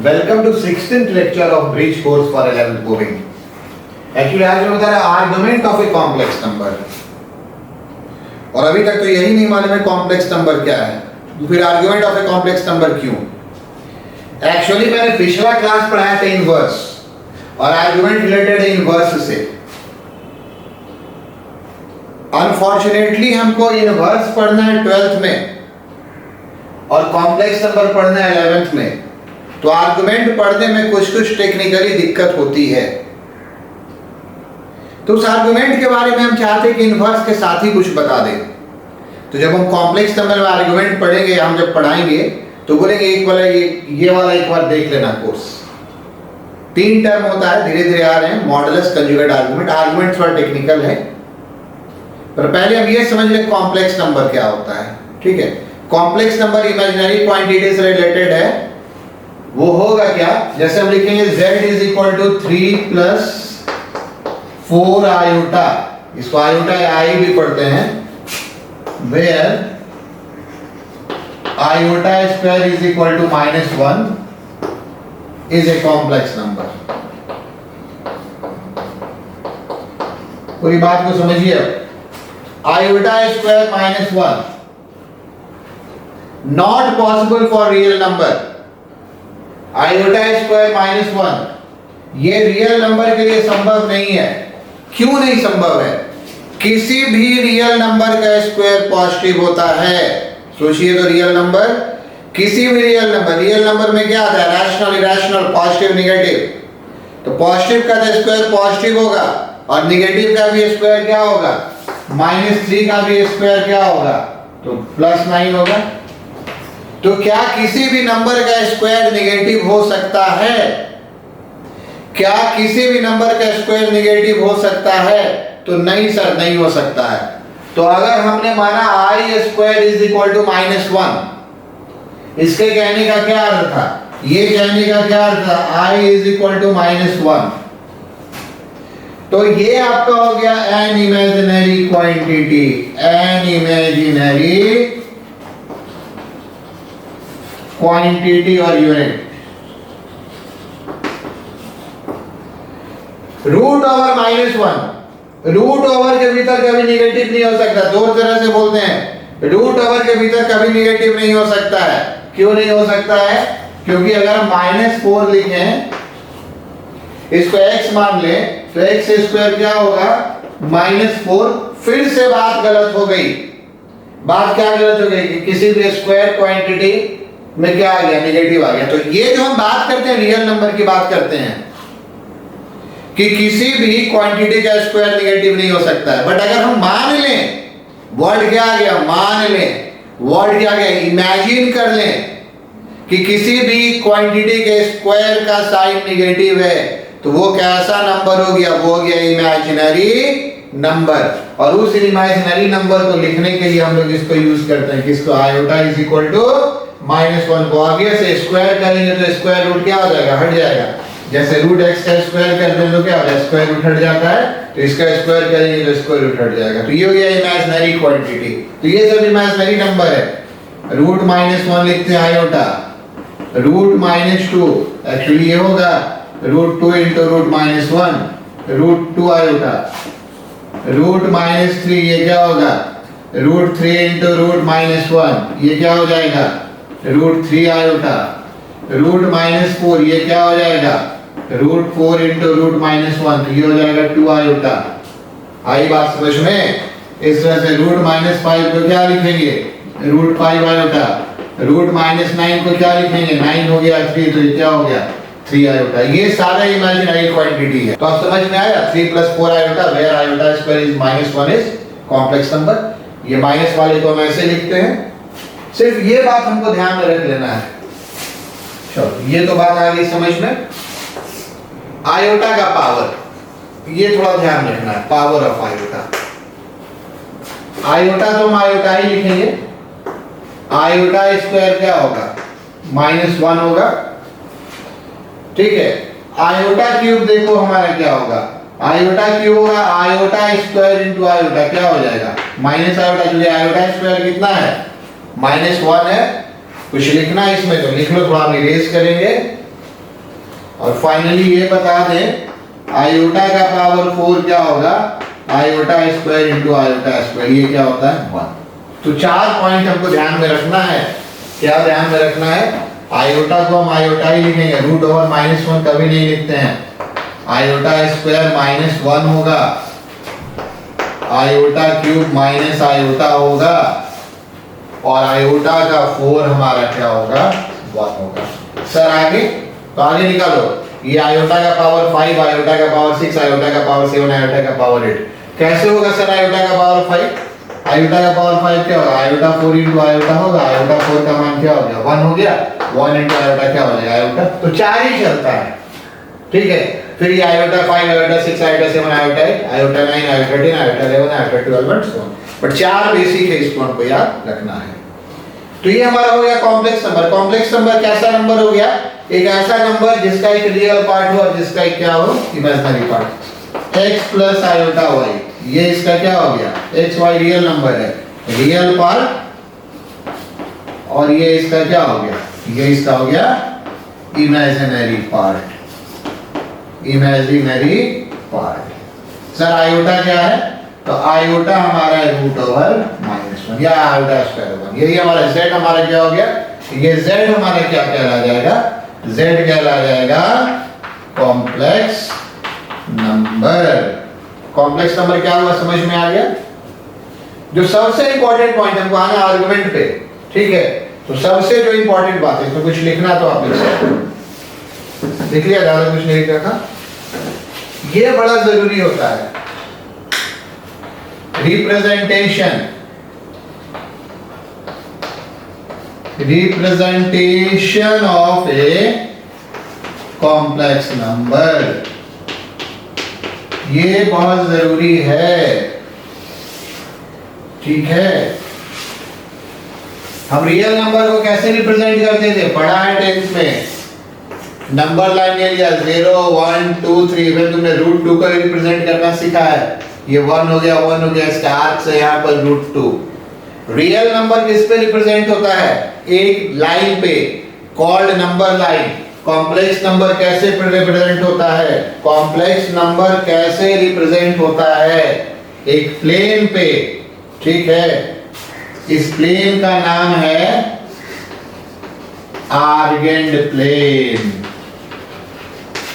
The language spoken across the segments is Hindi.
Welcome to 16th lecture of bridge course for 11th going. Actually आज मैं बता रहा argument of a complex number, और अभी तक तो यही नहीं मालूम है कॉम्प्लेक्स नंबर क्या है, तो फिर argument of a complex number क्यों। एक्चुअली मैंने पिछला क्लास पढ़ाया था इनवर्स, और आर्गुमेंट रिलेटेड है इनवर्स से। अनफॉर्चुनेटली हमको इनवर्स पढ़ना है 12th में और कॉम्प्लेक्स नंबर पढ़ना है 11th में, तो आर्गुमेंट पढ़ने में कुछ कुछ टेक्निकली दिक्कत होती है। तो उस आर्गुमेंट के बारे में हम चाहते हैं कि इनवर्स के साथ ही कुछ बता दें। तो जब हम कॉम्प्लेक्स नंबर में आर्गुमेंट पढ़ेंगे, हम जब पढ़ाएंगे तो बोलेंगे एक वाला ये वाला एक बार देख लेना कोर्स। 3 टर्म होता है, धीरे धीरे आ रहे हैं, मॉडुलस, कंजुगेट, आर्गुमेंट। आर्गुमेंट थोड़ा टेक्निकल है, पर पहले हम ये समझ लें कॉम्प्लेक्स नंबर क्या होता है। ठीक है, कॉम्प्लेक्स नंबर इमेजिनरी क्वांटिटी से रिलेटेड है। वो होगा क्या, जैसे हम लिखेंगे z is equal to 3 plus 4 iota, इसको आयोटा या आई भी पढ़ते हैं, where iota square is equal to -1 is a complex number. पूरी बात को समझिए। Iota square -1 not possible for real number. Iota square -1 ये रियल नंबर के लिए संभव नहीं है। क्यों नहीं संभव है? किसी भी रियल नंबर का स्क्वायर पॉजिटिव होता है। सोचिए तो, रियल नंबर, किसी भी रियल नंबर में क्या आता है? Rational, irrational, positive, negative. तो पॉजिटिव का तो स्क्वायर पॉजिटिव होगा, और नेगेटिव का भी स्क्वायर क्या होगा? -3 का भी स्क्वायर क्या होगा? तो +9 होगा। तो क्या किसी भी नंबर का स्क्वायर नेगेटिव हो सकता है? क्या किसी भी नंबर का स्क्वायर नेगेटिव हो सकता है? तो नहीं सर, नहीं हो सकता है। तो अगर हमने माना i square is equal to -1, इसके कहने का क्या अर्थ था? ये कहने का क्या अर्थ था? i is equal to -1। तो ये आपका हो गया an imaginary quantity, an imaginary quantity और unit. Root over -1, root over के भीतर कभी निगेटिव नहीं हो सकता। दो तरह से बोलते हैं, रूट ओवर के भीतर कभी निगेटिव नहीं हो सकता है। क्यों नहीं हो सकता है? क्योंकि अगर हम -4 लिखें, इसको x मान लें, तो x स्क्वायर क्या होगा? -4। फिर से बात गलत हो गई। बात क्या गलत हो गई? कि किसी भी स्क्वायर क्वांटिटी में क्या आ गया? नेगेटिव आ गया। तो ये जो हम बात करते हैं, रियल नंबर की बात करते हैं कि किसी भी क्वांटिटी का स्क्वायर नेगेटिव नहीं हो सकता है। बट अगर हम मान लें, वर्ड क्या आ गया? मान लें, वर्ड क्या आ गया? इमेजिन कर लें कि किसी भी क्वांटिटी के स्क्वायर का साइन नेगेटिव है, तो वो कैसा नंबर हो गया? वो हो गया इमेजिनरी नंबर। और उस इमेजिनरी नंबर को लिखने के लिए हम लोग इसको यूज करते हैं, किसको? आयोटा इज इक्वल टू -1 को। आगे से स्क्वायर करेंगे तो स्क्वायर रूट क्या हो जाएगा? हट जाएगा। जैसे रूट x का स्क्वायर करते हैं तो क्या होता है? स्क्वायर रूट हट जाता है। तो इसका स्क्वायर करेंगे तो स्क्वायर रूट हट जाएगा। तो ये हो गया इमेजिनरी क्वांटिटी। तो ये सब इमेजिनरी नंबर है। रूट -1 लिखते हैं आयोटा, रूट -2 एक्चुअली ये होगा √2 इंटू रूट -1, √2 आयोटा, रूट -3 ये क्या होगा? √3 इंटू रूट -1 ये क्या हो जाएगा? √3 आयोटा, रूट -4 ये क्या हो जाएगा? √4 इंटू रूट -1, तो ये हो जाएगा 2 आयोटा। आई बात समझ में? इस तरह से रूट -5 को क्या लिखेंगे? √5 आयोटा, रूट -9 को क्या लिखेंगे? 9 हो गया 3, तो ये क्या हो गया? 3 आयोटा। ये सारा इमेजिनरी क्वांटिटी है। तो आप समझ में आया? 3 + 4 iota, where iota square is -1 is complex number. ये माइनस वाले को हम ऐसे लिखते हैं। सिर्फ ये बात हमको ध्यान में रख लेना है। चलो, ये तो बात आ गई समझ में। आयोटा का पावर, ये थोड़ा ध्यान रखना है, पावर ऑफ आयोटा। आयोटा तो हम आयोटा ही लिखेंगे। आयोटा स्क्वायर क्या होगा? -1 होगा। ठीक है, आयोटा क्यूब देखो हमारा क्या होगा? आयोटा क्यूब होगा आयोटा स्क्वायर इंटू आयोटा, क्या हो जाएगा? माइनस आयोटा, क्योंकि आयोटा स्क्वायर कितना है? -1 है। कुछ लिखना है इसमें तो लिख लो, थोड़ा हम इरेज करेंगे। और फाइनली ये बता दें आयोटा का पावर 4 क्या होगा, iota square into iota square, ये क्या होता है 1। तो 4 पॉइंट हमको ध्यान में रखना है। क्या ध्यान में रखना है, आयोटा को हम आयोटा ही लिखेंगे, रूट ओवर -1 कभी नहीं लिखते हैं। आयोटा स्क्वायर -1 होगा, आयोटा क्यूब माइनस आयोटा होगा, और आयोटा का 4 हमारा क्या होगा 1 होगा। सर आगे, तो आगे निकालो, ये आयोटा का पावर 5, आयोटा का पावर 6, आयोटा का पावर 7, आयोटा का पावर 8 कैसे होगा सर। आयोटा का पावर 5, आयोटा का पावर 5 क्या होगा, आयोटा 4 इंटू आयोटा होगा, आयोटा 4 का मान क्या हो गया 1 हो गया, 1 इंटू आयोटा क्या हो जाएगा आयोटा, तो 4 ही चलता है। ठीक है, फिर ये iota 5, iota 6, iota 7, iota 8, iota 9, iota 10, iota 11, iota 12 and so on. But 4 basic है, इसको हमको याद रखना है। तो ये हमारा हो गया कॉम्प्लेक्स नंबर। कॉम्प्लेक्स नंबर कैसा नंबर हो गया, एक ऐसा नंबर जिसका एक रियल पार्ट हो और जिसका एक क्या हो imaginary part. x plus iota y, ये इसका क्या हो गया x y रियल नंबर है, रियल पार्ट, और ये इसका क्या हो गया, ये इसका हो गया imaginary part, imaginary part. Sir iota क्या है, तो आयोटा हमारा है रूट ओवर -1 या आयोटा स्क्वायर 1। यही हमारा z हमारा क्या हो गया, ये z हमारा क्या कहला जाएगा, z कहला जाएगा कॉम्प्लेक्स नंबर। कॉम्प्लेक्स नंबर क्या हुआ समझ में आ गया। जो सबसे इंपॉर्टेंट पॉइंट हमको आना आर्गुमेंट पे, ठीक है, तो सबसे जो इंपॉर्टेंट बात है, तो कुछ लिखना तो आप लिख लिया, ज्यादा कुछ नहीं लिखा था, ये बड़ा जरूरी होता है। Representation, representation of a complex number, ये बहुत जरूरी है। ठीक है, हम रियल नंबर को कैसे रिप्रेजेंट करते थे, पढ़ा है 10th में, नंबर लाइन ले लिया 0 1 2 3, इवन तुमने √2 को रिप्रेजेंट करना सीखा है, ये 1 हो गया 1 हो गया, इसका आर्क से यहाँ पर √2। रियल नंबर किस पे रिप्रेजेंट होता है, एक लाइन पे, called number line. Complex number कैसे रिप्रेजेंट होता है, कॉम्प्लेक्स नंबर कैसे रिप्रेजेंट होता है, एक प्लेन पे। ठीक है, इस प्लेन का नाम है आर्गेंड प्लेन।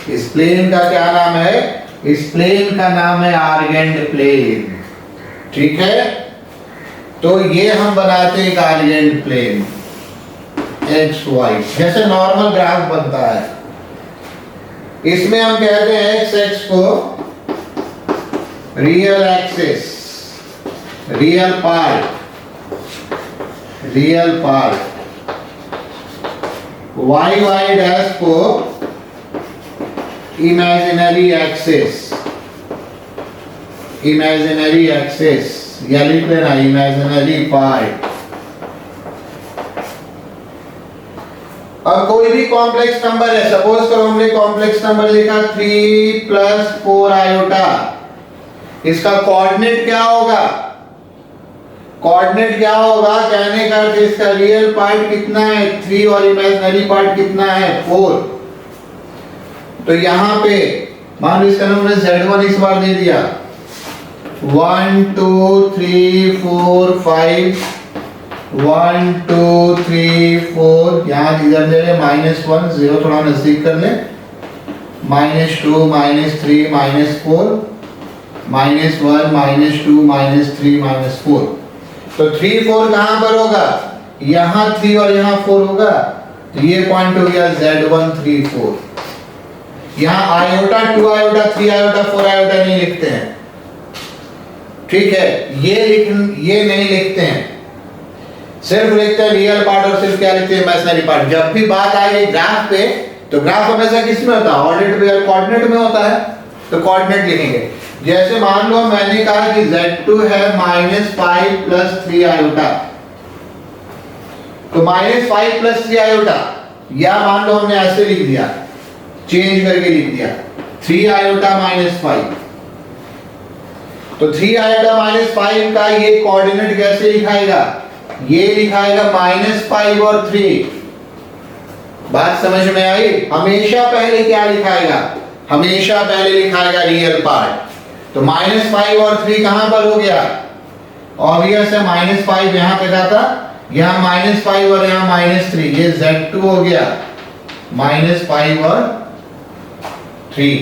इस प्लेन का क्या नाम है, इस प्लेन का नाम है आर्गेंड प्लेन। ठीक है, तो ये हम बनाते हैं एक आर्गेंड प्लेन एक्स वाई, जैसे नॉर्मल ग्राफ बनता है। इसमें हम कहते हैं एक्स एक्स को real axis, real part, real part, y y dash को इमेजिनरी एक्सिस, इमेजिनरी एक्सिस, या लिख लेना इमेजिनरी पार्ट। अब कोई भी कॉम्प्लेक्स नंबर है, सपोज करो हमने कॉम्प्लेक्स नंबर लिखा 3 + 4 आयोटा, इसका कोऑर्डिनेट क्या होगा, कोऑर्डिनेट क्या होगा, कहने का अर्थ इसका रियल पार्ट कितना है 3 और इमेजिनरी पार्ट कितना है 4। तो यहां पे मान लो इसका हमने z1 इस बार दे दिया 1 2 3 4 5, 1 2 3 4, यहाँ इधर दे रहे -1 0, थोड़ा नजदीक कर ले, -2 -3 -4 -1 -2 -3 -4। तो 3 4 कहां पर होगा, यहाँ 3 और यहाँ 4 होगा, तो ये पॉइंट हो गया z1 3 4। यहाँ आयोटा 2 आयोटा 3 आयोटा 4 आयोटा नहीं लिखते हैं। ठीक है, ये नहीं लिखते हैं, सिर्फ लिखते हैं रियल पार्ट और सिर्फ क्या लिखते हैं इमेजिनरी पार्ट। जब भी बात आएगी ग्राफ पे, तो ग्राफ हमेशा किस में होता है, ऑर्डिनेट पे या कोऑर्डिनेट में होता है, तो कोऑर्डिनेट लिखेंगे। जैसे मान लो मैंने कहा कि z2 है -5 + 3 आयोटा, तो -5 + 3 आयोटा, या मान लो हमने ऐसे लिख दिया, चेंज करके लिख दिया 3 आयोटा -5, तो 3 आयोटा -5 का ये कोऑर्डिनेट कैसे लिखाएगा, ये लिखाएगा -5 और 3, बात समझ में आई? हमेशा पहले क्या लिखाएगा? हमेशा पहले लिखाएगा रियल पार्ट। तो -5 और 3 कहां पर हो गया? ऑब्वियस है, -5 यहां पे जाता, यहां -5 और यहां -3, ये Z2 हो गया, -5 और 3।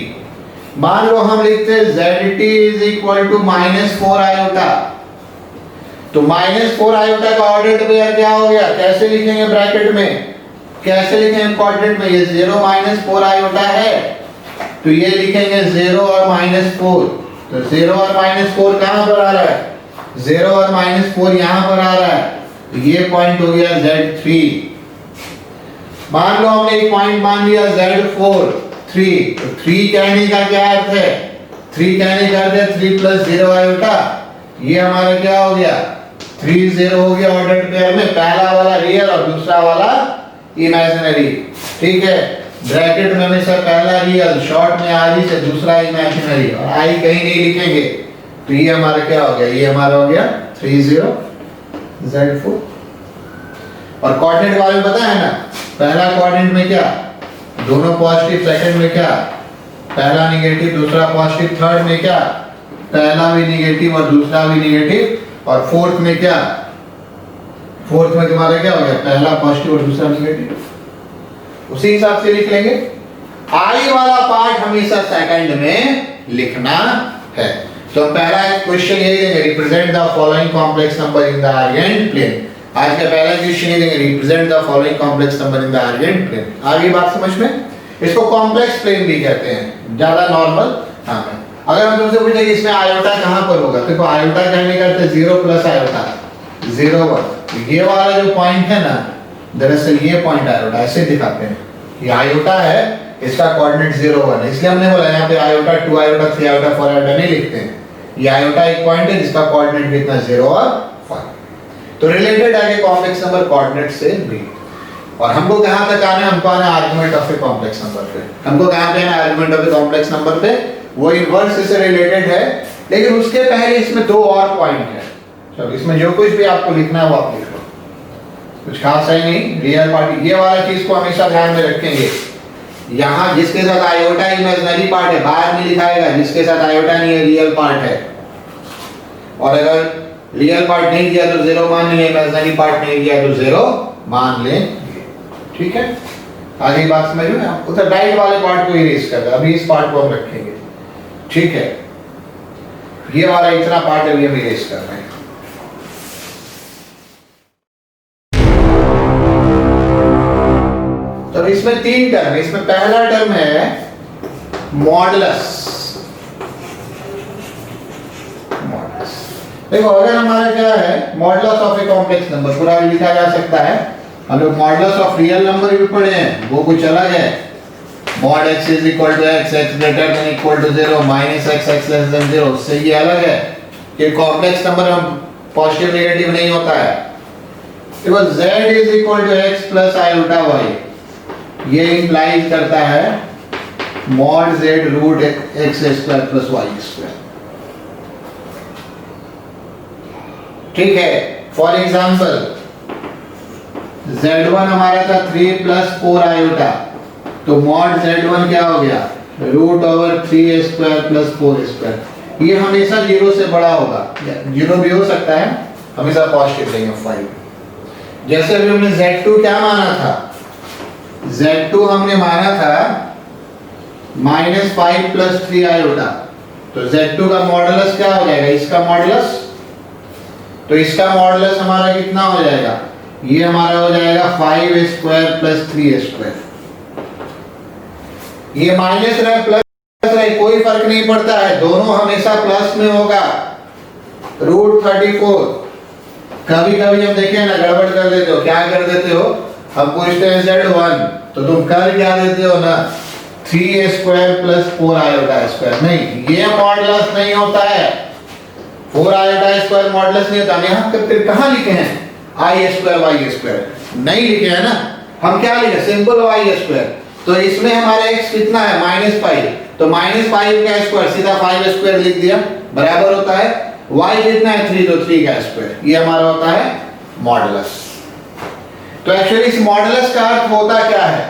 मान लो हम लिखते ZT is equal to -4 iota, तो -4 आयोटा का ऑर्डर पेयर क्या हो गया? कैसे लिखेंगे ब्रैकेट में? कैसे लिखेंगे क्वाड्रेंट में? ये 0 -4 आयोटा है, तो ये लिखेंगे 0 और -4। तो 0 और -4 कहां पर आ रहा है? 0 और -4 यहां पर आ रहा है, तो ये पॉइंट हो गया Z3। मान लो हमने एक पॉइंट मान लिया Z4 3, तो 3 कहने का क्या अर्थ है? 3 कहने का अर्थ है 3 + 0 आयोटा, ये हमारा क्या हो गया? 3 0 हो गया ऑर्डर पेयर में, पहला वाला रियल और दूसरा वाला इमेजिनरी। ठीक है, ब्रैकेट में हमेशा पहला रियल, शॉर्ट में आर से दूसरा इमेजिनरी, और आई कहीं नहीं लिखेंगे, तो ये हमारा क्या हो गया? ये हमारा हो गया 3 0 Z4। और कोऑर्डिनेट वाले पता है ना, पहला कोऑर्डिनेट में क्या? दोनों पॉजिटिव, सेकंड में क्या? पहला नेगेटिव, दूसरा पॉजिटिव, थर्ड में क्या? पहला भी नेगेटिव और दूसरा भी नेगेटिव, और फोर्थ में क्या? फोर्थ में तुम्हारा क्या हो गया? पहला पॉजिटिव और दूसरा नेगेटिव। उसी हिसाब से लिख लेंगे। आई वाला पार्ट हमेशा सेकंड में लिखना है। तो पहला क्वेश्चन यही देंगे, represent the following complex number in the Argand plane. आज का पहला क्वेश्चन ये देंगे, represent the following complex number in the Argand plane. आगे बात समझ में? इसको कॉम्प्लेक्स प्लेन भी कहते हैं, ज्यादा नॉर्मल। हाँ, अगर हम तुमसे पूछें कि इसमें आयोटा कहां पर होगा, तो आयोटा कहने का अर्थ 0 + आयोटा 0 1। ये वाला जो पॉइंट है ना, दरअसल ये पॉइंट आयोटा ऐसे दिखाते हैं, ये आयोटा है, इसका कोऑर्डिनेट 0 1 है, इसलिए हमने बोला यहाँ पे आयोटा 2 आयोटा 3 आयोटा 4 आयोटा नहीं लिखते हैं। ये आयोटा एक पॉइंट है जिसका कोऑर्डिनेट कितना 0 और 1। तो रिलेटेड आगे कॉम्प्लेक्स नंबर कोऑर्डिनेट से भी। और हमको कहां तक आना है? हमको आना है argument of a complex number पे। हमको कहां पे आना है? Argument of a complex number पे। वो इनवर्स से रिलेटेड है, लेकिन उसके पहले इसमें 2 और पॉइंट है। चलो, इसमें जो कुछ भी आपको लिखना है वो आप लिख लो, कुछ खास है नहीं। रियल पार्ट, ये वाला चीज को हमेशा ध्यान में रखेंगे। यहाँ जिसके साथ आयोटा इमेजिनरी पार्ट है बाहर नहीं लिखाएगा, जिसके साथ आयोटा नहीं है रियल पार्ट है। और अगर रियल पार्ट नहीं दिया तो 0 मान लेंगे, इमेजिनरी पार्ट नहीं दिया तो 0 मान लेंगे। ठीक है, आगे बात समझ में? उधर राइट वाले पार्ट को इरेज कर दो, अभी इस पार्ट को हम रखेंगे। ठीक है, ये वाला इतना पार्ट अभी हम इरेज कर रहे हैं। तो इसमें 3 टर्म, इसमें पहला टर्म है मॉडुलस। देखो, अगर हमारा क्या है, modulus of a complex number पूरा लिखा जा सकता है। हम लोग मॉडुलस ऑफ रियल नंबर भी पढ़े हैं, वो कुछ अलग है। mod x is equal to x, x greater than equal to 0, minus x, x less than 0, से ये अलग है कि कॉम्प्लेक्स नंबर में पॉजिटिव नेगेटिव नहीं होता है। देखो, z is equal to x plus iota y, ये इंप्लाइज करता है mod z root x square plus y square। ठीक है, फॉर एग्जाम्पल z1 हमारा था 3 + 4 आयोटा, तो mod z1 क्या हो गया? √3 स्क्वायर प्लस 4 स्क्वायर। ये हमेशा 0 से बड़ा होगा, 0 भी हो सकता है, हमेशा पॉजिटिव लेंगे 5। जैसे अभी हमने z2 क्या माना था? z2 हमने माना था -5 + 3 आयोटा, तो z2 का मॉडुलस क्या हो जाएगा? इसका मॉडुलस, तो इसका मॉडुलस हमारा कितना हो जाएगा? ये हमारा हो जाएगा 5 स्क्वायर प्लस 3 स्क्वायर। ये माइनस रहे प्लस रहे कोई फर्क नहीं पड़ता है, दोनों हमेशा प्लस में होगा। √34। कभी कभी हम देखें ना गड़बड़ कर देते हो, क्या कर देते हो? हम पूछते हैं z1, तो तुम कर क्या देते हो ना 3 स्क्वायर प्लस 4 आयोटा स्क्वायर। नहीं, ये मॉडुलस नहीं होता है, 4 आयोटा स्क्वायर मॉडुलस नहीं होता। यहाँ फिर कहाँ लिखे हैं आई स्क्वायर वाई स्क्वायर? नहीं लिखे हैं ना, हम क्या लिखे? Simple y square. तो इसमें हमारा x कितना है? -5, तो -5 का स्क्वायर सीधा 5 स्क्वायर लिख दिया, बराबर होता है y कितना है? 3, तो 3 का स्क्वायर। ये हमारा होता है मॉडुलस। तो एक्चुअली इस मॉडुलस का अर्थ होता क्या है?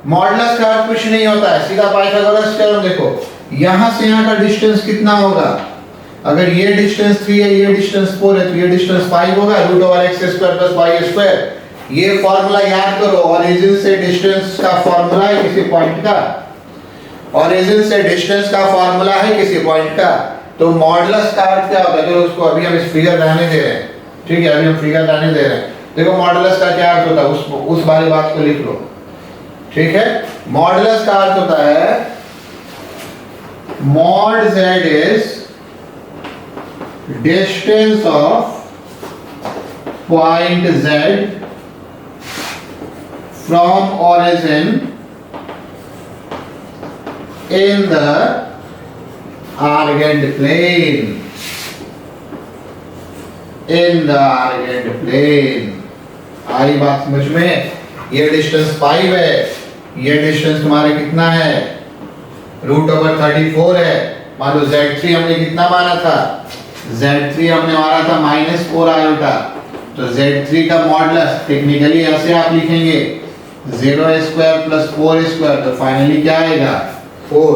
मॉडुलस का अर्थ कुछ नहीं होता है, सीधा पाइथागोरस थ्योरम देखो, यहां से यहां का डिस्टेंस कितना होगा, अगर ये डिस्टेंस 3 है, ये डिस्टेंस 4 है, तो ये डिस्टेंस 5 होगा, √x² + y²। ये फार्मूला याद करो, ओरिजिन से डिस्टेंस का फार्मूला है किसी पॉइंट का, ओरिजिन से डिस्टेंस का फार्मूला है किसी पॉइंट का। तो मॉडुलस का अर्थ क्या होता है, तो उसको अभी हम इस फिगर रहने दे रहे हैं, ठीक है, अभी हम फिगर रहने दे रहे हैं। देखो मॉडुलस का क्या अर्थ होता है, उस वाली बात को लिख लो, ठीक है। मॉडुलस का अर्थ होता है mod z is distance of point z from origin in the argand plane, in the argand plane। आई बात समझ में? ये डिस्टेंस 5 है, ये डिस्टेंस तुम्हारे कितना है, √34 है। मान लो Z3 हमने कितना माना था, Z3 हमने माना था -4 आयोटा, तो Z3 का मॉडुलस टेक्निकली ऐसे आप लिखेंगे 0² + 4², तो फाइनली क्या आएगा 4।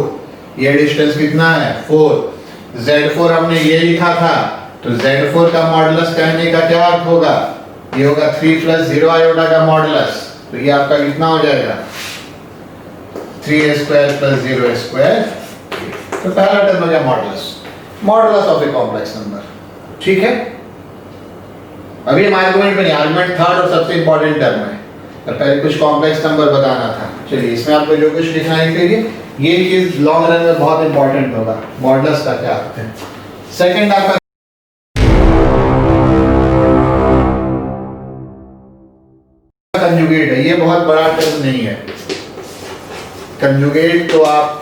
ये डिस्टेंस कितना है 4। Z4 हमने ये लिखा था, तो Z4 का मॉडुलस कहने का क्या अर्थ होगा, ये होगा 3 + 0 आयोटा का मॉडुलस, तो ये आपका कितना हो जाएगा 3a² + 0² तो पहला टर्म हो गया modulus of a complex number, ठीक है। अभी हम आर्गुमेंट में नहीं, आर्गुमेंट थर्ड और सबसे इंपॉर्टेंट टर्म है, तो पहले कुछ कॉम्प्लेक्स नंबर बताना था। चलिए इसमें आपको जो कुछ लिखना है करिए, ये चीज लॉन्ग रन में बहुत इंपॉर्टेंट होगा, मॉडुलस का क्या अर्थ है। सेकंड आपका कंजुगेट है, ये बहुत बड़ा टर्म नहीं है। कंजुगेट तो आप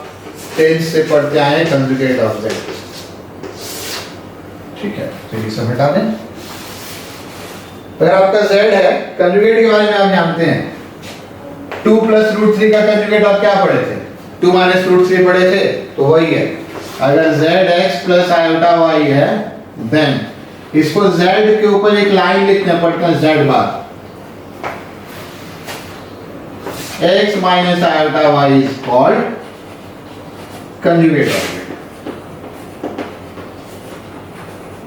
10th से पढ़ते आए, कंजुगेट ऑफ z, ठीक है, चलिए सब हटा दें। अगर आपका z है, कंजुगेट के बारे में आप जानते हैं, 2 + √3 का कंजुगेट आप क्या पढ़े थे, 2 - √3 पढ़े थे, तो वही है। अगर zx + iy है, देन इसको z के ऊपर एक लाइन लिखना पड़ता है, z bar, x - iy is called conjugate of z,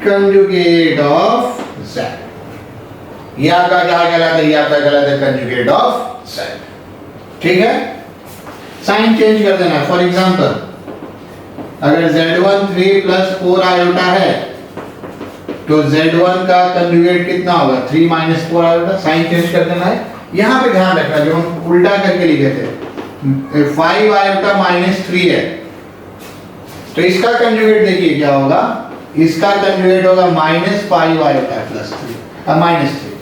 conjugate of z। ये आपका क्या कहलाता है, ये आपका कहलाता है कंजुगेट ऑफ z, ठीक है। साइन चेंज कर देना, फॉर एग्जांपल अगर z1 3 + 4 आयोटा है, तो z1 का कंजुगेट कितना होगा 3 - 4 आयोटा, साइन चेंज कर देना है। यहां पे ध्यान रखना, जो हम उल्टा करके लिखे थे 5 आयोटा -3 है, तो इसका कंजुगेट देखिए क्या होगा, इसका कंजुगेट होगा -5 आयोटा +3 -3।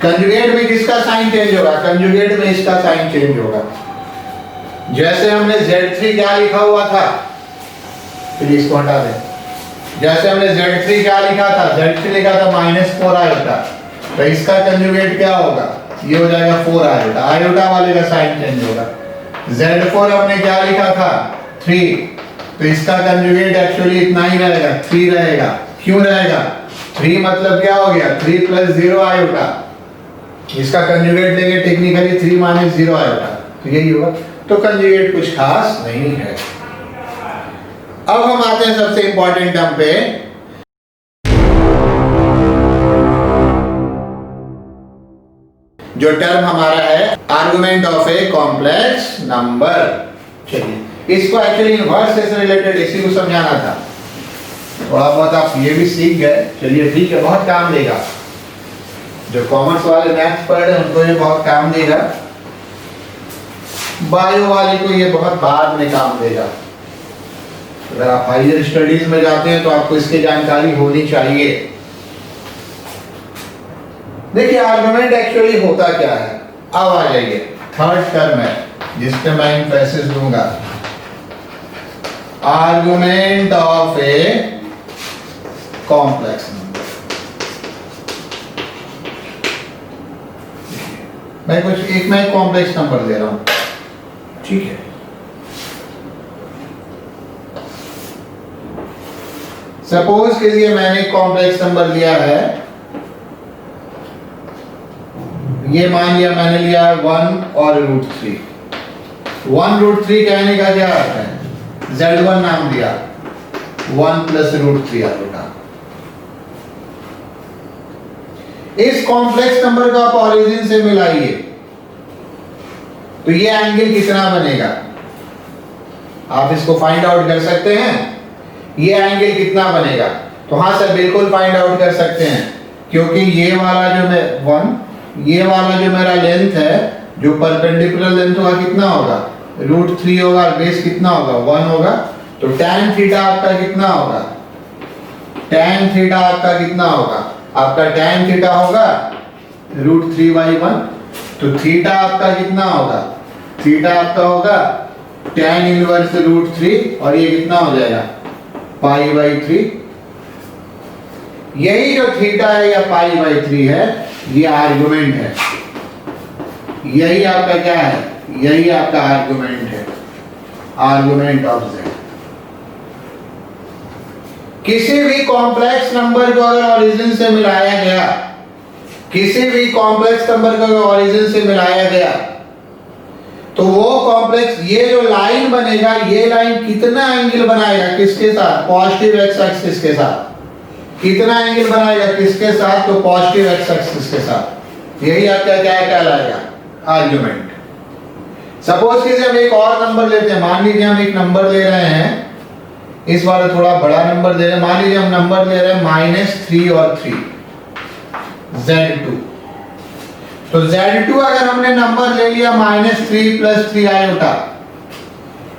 कंजुगेट में किसका साइन चेंज होगा, कंजुगेट में इसका साइन चेंज होगा। जैसे हमने Z3 क्या लिखा हुआ था, फिर इसको हटा दें, जैसे हमने Z3 क्या लिखा था, Z3 लिखा था -4 आयोटा, तो इसका कंजुगेट क्या होगा, ये हो जाएगा 4 आयोटा, आयोटा वाले का साइन चेंज होगा। Z4 हमने क्या लिखा था 3, तो इसका कंजुगेट एक्चुअली इतना ही रहेगा, 3 रहेगा। क्यों रहेगा, 3 मतलब क्या हो गया 3 + 0 आयोटा, इसका कंजुगेट लेंगे टेक्निकली 3 - 0 आयोटा, तो यही होगा। तो कंजुगेट कुछ खास नहीं है। अब हम आते हैं सबसे इंपॉर्टेंट टर्म पे, जो टर्म हमारा है argument of a complex number. चलिए इसको एक्चुअली इनवर्स से रिलेटेड इसी को समझाना था, थोड़ा बहुत आप ये भी सीख गए, चलिए ठीक है, बहुत काम देगा। जो कॉमर्स वाले मैथ्स पढ़ रहे हैं उनको ये बहुत काम देगा, बायो वाले को ये बहुत बाद में काम देगा। अगर आप हायर स्टडीज में जाते हैं तो आपको इसकी जानकारी होनी चाहिए। देखिए आर्गुमेंट एक्चुअली होता क्या है, अब आ जाइए थर्ड टर्म है जिस पे मैं एम्फेसिस दूंगा, argument of a complex number. मैं कॉम्प्लेक्स नंबर दे रहा हूं, ठीक है। सपोज कीजिए मैंने कॉम्प्लेक्स नंबर लिया है ये मान लिया मैंने लिया 1 और √3। 1√3 कहने का क्या अर्थ है, Z1 नाम दिया, 1 + √3 आएगा। इस कॉम्प्लेक्स नंबर को आप ओरिजिन से मिलाइए तो ये एंगल कितना बनेगा, आप इसको फाइंड आउट कर सकते हैं। ये एंगल कितना बनेगा, तो हाँ सर बिल्कुल फाइंड आउट कर सकते हैं, क्योंकि ये वाला जो ये वाला जो मेरा लेंथ है, जो परपेंडिकुलर लेंथ होगा कितना होगा, √3 होगा, और बेस कितना होगा 1 होगा, तो tan थीटा आपका कितना होगा, tan थीटा आपका कितना होगा, आपका tan थीटा होगा √3/1, तो थीटा आपका कितना होगा, थीटा आपका होगा tan इनवर्स √3, और ये कितना हो जाएगा π/3। यही जो थीटा है या π/3 है, ये आर्गुमेंट है, यही आपका क्या है, यही आपका आर्गुमेंट है, आर्गुमेंट ऑफ z। किसी भी कॉम्प्लेक्स नंबर को अगर ओरिजिन से मिलाया गया, किसी भी कॉम्प्लेक्स नंबर को अगर ओरिजिन से मिलाया गया, तो वो कॉम्प्लेक्स, ये जो लाइन बनेगा, ये लाइन कितना एंगल बनाएगा, किसके साथ, पॉजिटिव एक्स एक्सिस के साथ। कितना एंगल बनाएगा, किसके साथ, तो पॉजिटिव एक्स एक्सिस के साथ। यही आपका क्या कहलाएगा, आर्गुमेंट। सपोज कीजिए हम एक और नंबर लेते हैं, मान लीजिए हम एक नंबर ले रहे हैं, इस बार थोड़ा बड़ा नंबर दे रहे हैं, मान लीजिए हम नंबर ले रहे हैं -3 और 3, Z2। तो Z2 अगर हमने नंबर ले लिया -3 + 3 आयोटा,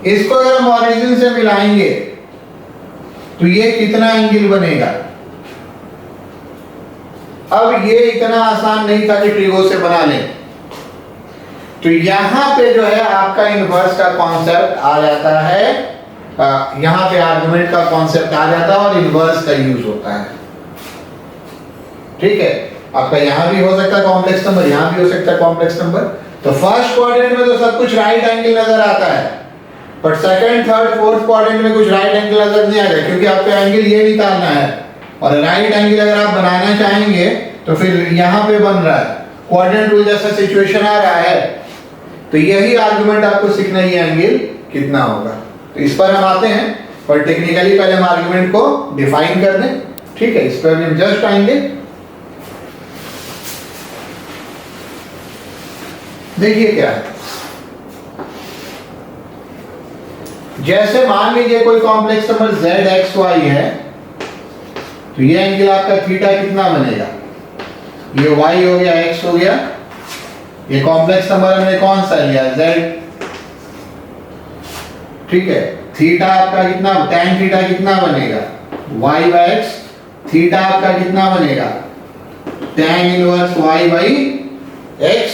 इसको अगर हम ओरिजिन से मिलाएंगे तो ये कितना एंगल बनेगा। अब ये इतना आसान नहीं था कि ट्रिगो से बना लें, तो यहां पे जो है आपका इनवर्स का कॉन्सेप्ट आ जाता है, यहां पे आर्गुमेंट का कॉन्सेप्ट आ जाता है और इनवर्स का यूज होता है। ठीक है, आपका यहां भी हो सकता है कॉम्प्लेक्स नंबर, यहां भी हो सकता है कॉम्प्लेक्स नंबर। तो फर्स्ट क्वाड्रेंट में तो सब कुछ राइट एंगल नजर आता है, but second, third, fourth quadrant में कुछ राइट एंगल नजर नहीं आएगा, क्योंकि आपको एंगल ये निकालना है, और राइट एंगल अगर आप बनाना चाहेंगे तो फिर यहां पे बन रहा है, क्वाड्रेंट रूल जैसा सिचुएशन आ रहा है, तो यही आर्गुमेंट आपको सीखना ही, एंगल कितना होगा। तो इस पर हम आते हैं, पर टेक्निकली पहले हम आर्गुमेंट को डिफाइन कर दें। ठीक है, इस पर हम जस्ट आएंगे। देखिए क्या है, जैसे मान लीजिए कोई कॉम्प्लेक्स नंबर ZXY है, तो ये एंगल आपका थीटा कितना बनेगा, ये y हो गया, x हो गया, ये कॉम्प्लेक्स नंबर हमने कौन सा लिया, Z। ठीक है, थीटा आपका कितना, tan थीटा कितना बनेगा y/x, थीटा आपका कितना बनेगा tan इनवर्स y/x।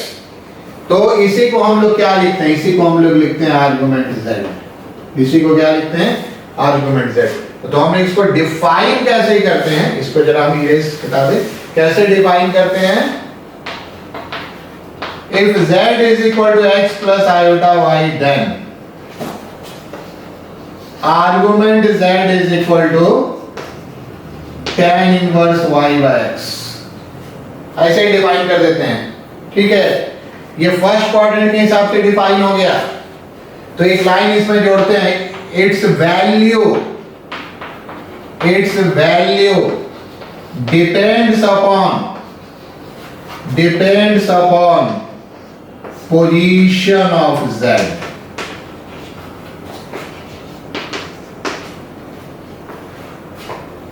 तो इसी को हम लोग क्या लिखते हैं, इसी को हम लोग लिखते हैं आर्गुमेंट z, इसी को क्या लिखते हैं, आर्गुमेंट z। तो हमने इसको डिफाइन कैसे ही करते हैं, इसको जरा हम इरेज बता दें, कैसे डिफाइन करते हैं। If z is equal to x plus iota y, then argument z is equal to tan inverse y/x, ऐसे ही डिफाइन कर देते हैं। ठीक है, ये फर्स्ट क्वाड्रेंट के हिसाब से डिफाइन हो गया, तो एक लाइन इसमें जोड़ते हैं, it's value depends upon position of z।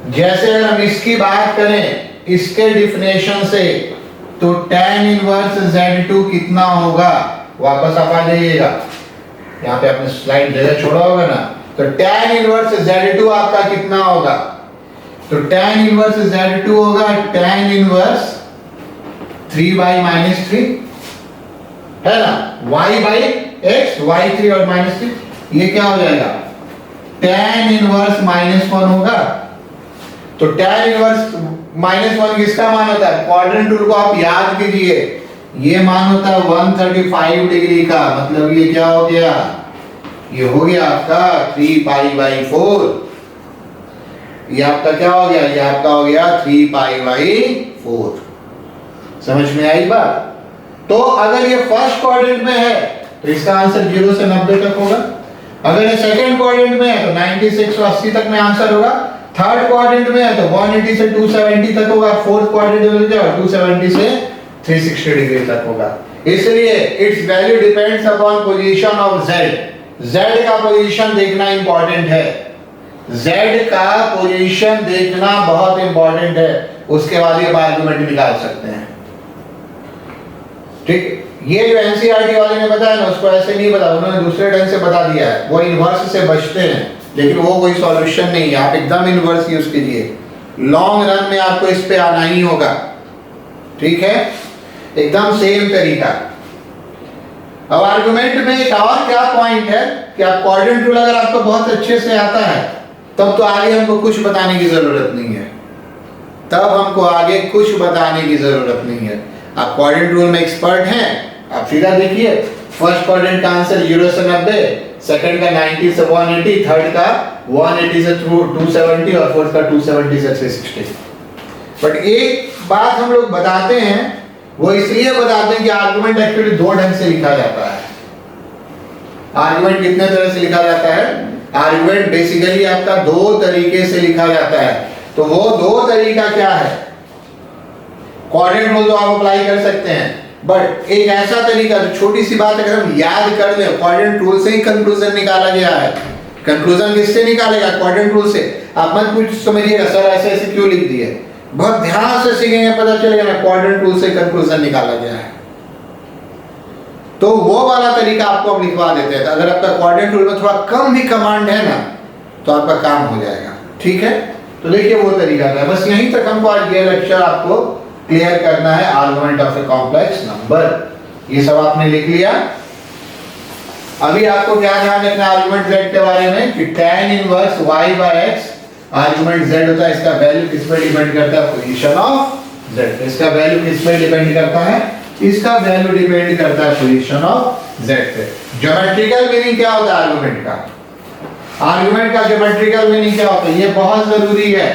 जैसे अगर हम इसकी बात करें, इसके डिफिनेशन से, तो tan इनवर्स Z2 कितना होगा, वापस आप आ जाइएगा, यहाँ पे आपने स्लाइड जगह छोड़ा होगा ना, तो tan इनवर्स Z2 आपका कितना होगा, तो tan इनवर्स Z2 होगा tan इनवर्स 3/-3 है ना, y/x, y3 और -3, ये क्या हो जाएगा, tan इनवर्स -1 होगा। तो tan इनवर्स -1 किसका मान होता है, क्वाड्रेंट रूल को आप याद कीजिए, ये मान होता है 135 डिग्री का, मतलब ये क्या हो गया, ये हो गया आपका 3π/4, ये आपका क्या हो गया, ये आपका हो गया 3π/4। समझ में आई बात। तो अगर ये फर्स्ट क्वाड्रेंट में है तो इसका आंसर 0 से 90 तक होगा। अगर ये सेकंड क्वाड्रेंट में है तो 96 से 80 तक में आंसर होगा। थर्ड क्वाड्रेंट में है तो 180 से 270 तक होगा। फोर्थ क्वाड्रेंट में जाओ 270 से 360 डिग्री तक होगा। इसलिए it's value depends upon position of z। z का पोजीशन देखना इंपॉर्टेंट है। z का पोजीशन देखना बहुत इंपॉर्टेंट है, उसके बाद ये आर्गुमेंट निकाल सकते हैं। ठीक, ये जो एनसीईआरटी वाले ने बताया ना उसको ऐसे नहीं बता, उन्होंने दूसरे ढंग से बता दिया है। वो इन्वर्स से बचते हैं लेकिन वो कोई सॉल्यूशन नहीं है। आप एकदम इन्वर्स यूज कीजिए, लॉन्ग रन में आपको इस पे आना ही होगा। ठीक है, एकदम सेम तरीका। अब आर्गुमेंट में एक और क्या पॉइंट है कि आप क्वाड्रेंट रूल अगर आपको बहुत अच्छे से आता है तब तो आगे हमको कुछ बताने की जरूरत नहीं है। तब हमको आगे कुछ बताने की जरूरत नहीं है। आप क्वाड्रेंट रूल में एक्सपर्ट हैं, आप सीधा देखिए फर्स्ट क्वाड्रेंट का आंसर 0 से 90, सेकंड का 90 से 180, थर्ड का 180 से 270 और फोर्थ का 270 से 360। बट एक बात हम लोग बताते हैं, वो इसलिए बताते हैं कि आर्गुमेंट एक्चुअली दो ढंग से लिखा जाता है। आर्गुमेंट कितने तरह से लिखा जाता है? आर्गुमेंट बेसिकली आपका दो तरीके से लिखा जाता है। तो वो दो तरीका क्या है? क्वाड्रेंट रूल तो आप अप्लाई कर सकते हैं, बट एक ऐसा तरीका, तो छोटी सी बात अगर हम याद कर लें, क्वाड्रेंट रूल से ही कंक्लूजन निकाला गया है। कंक्लूजन किससे निकालेगा? क्वाड्रेंट रूल से। आप मत कुछ समझिएगा सर ऐसे ऐसे क्यों लिख दिए, बहुत ध्यान से सीखेंगे पता चलेगा ना क्वाड्रेंट रूल से कंक्लूजन निकाला गया है। तो वो वाला तरीका आपको हम लिखवा देते हैं। तो अगर आपका क्वाड्रेंट रूल में थोड़ा कम भी कमांड है ना तो आपका काम हो जाएगा। ठीक है, तो देखिए वो तरीका है। बस यहीं तक हमको आज ये लेक्चर आपको क्लियर करना है, argument of a complex number. ये सब आपने लिख लिया। अभी आपको क्या ध्यान रखना है आर्गुमेंट z के बारे में कि tan inverse y/x argument z होता है, इसका वैल्यू किस पे डिपेंड करता है? Position of z। इसका वैल्यू किस पे डिपेंड करता है? इसका वैल्यू डिपेंड करता है पोजीशन ऑफ z पे। ज्योमेट्रिकल मीनिंग क्या होता है आर्गुमेंट का? आर्गुमेंट का ज्योमेट्रिकल मीनिंग क्या होता है? ये बहुत जरूरी है।